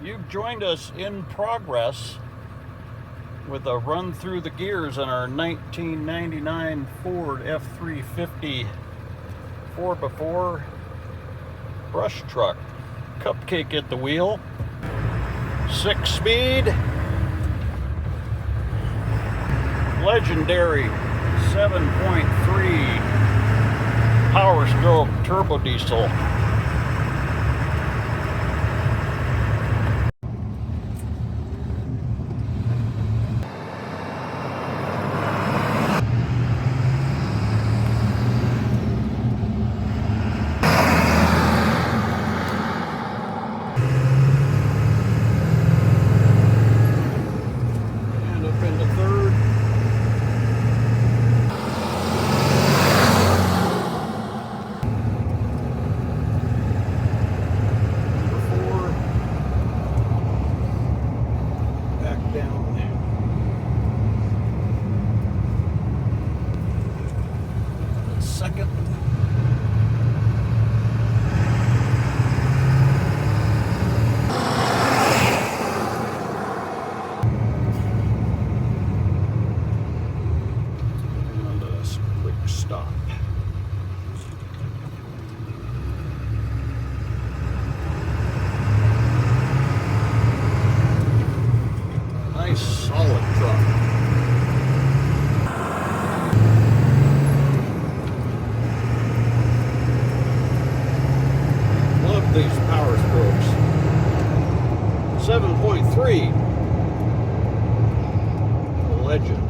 You've joined us in progress with a run through the gears on our 1999 Ford F350 4x4 brush truck. Cupcake at the wheel, 6-speed, legendary 7.3 power stroke turbo diesel. Second. And a quick stop. Nice solid truck. These power strokes. 7.3. Legend.